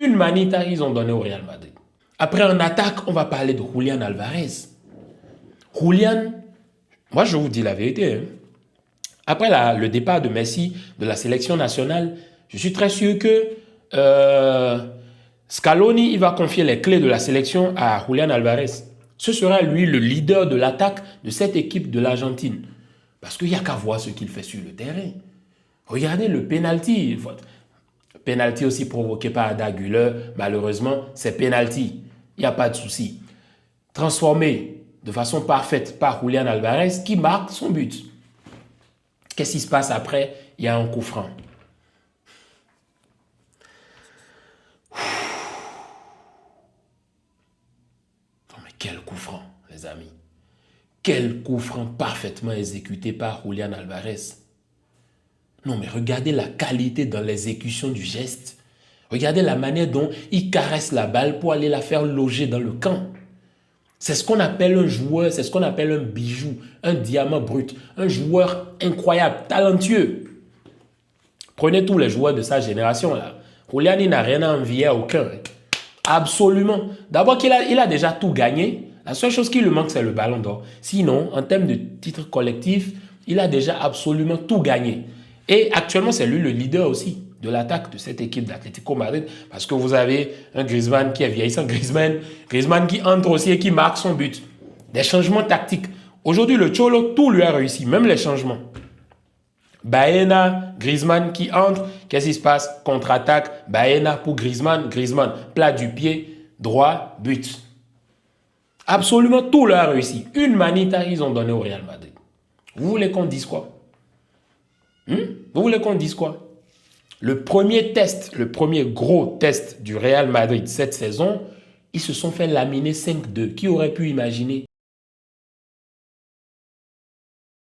Une manita, ils ont donné au Real Madrid. Après, en attaque, on va parler de Julián Alvarez. Julián, moi je vous dis la vérité, hein. Après le départ de Messi de la sélection nationale, je suis très sûr que Scaloni il va confier les clés de la sélection à Julián Alvarez. Ce sera lui le leader de l'attaque de cette équipe de l'Argentine. Parce qu'il n'y a qu'à voir ce qu'il fait sur le terrain. Regardez le penalty. Penalty aussi provoqué par Arda Güler. Malheureusement, c'est penalty. Il n'y a pas de souci. Transformé de façon parfaite par Julián Alvarez qui marque son but. Qu'est-ce qui se passe après? Il y a un coup franc. Oh, mais quel coup franc, les amis. Quel coup franc parfaitement exécuté par Julián Alvarez. Non, mais regardez la qualité dans l'exécution du geste. Regardez la manière dont il caresse la balle pour aller la faire loger dans le camp. C'est ce qu'on appelle un joueur, c'est ce qu'on appelle un bijou, un diamant brut, un joueur incroyable, talentueux. Prenez tous les joueurs de sa génération là. Julián, il n'a rien à envier à aucun. Absolument. D'abord qu'il a déjà tout gagné. La seule chose qui lui manque, c'est le ballon d'or. Sinon, en termes de titre collectif, il a déjà absolument tout gagné. Et actuellement, c'est lui le leader aussi de l'attaque de cette équipe d'Atlético Madrid. Parce que vous avez un Griezmann qui est vieillissant. Griezmann qui entre aussi et qui marque son but. Des changements tactiques. Aujourd'hui, le Cholo, tout lui a réussi, même les changements. Baena, Griezmann qui entre. Qu'est-ce qui se passe? Contre-attaque. Baena pour Griezmann. Griezmann, plat du pied, droit, but. Absolument tout leur a réussi. Une manita, ils ont donné au Real Madrid. Vous voulez qu'on dise quoi? Vous voulez qu'on dise quoi? Le premier test, le premier gros test du Real Madrid cette saison, ils se sont fait laminer 5-2. Qui aurait pu imaginer?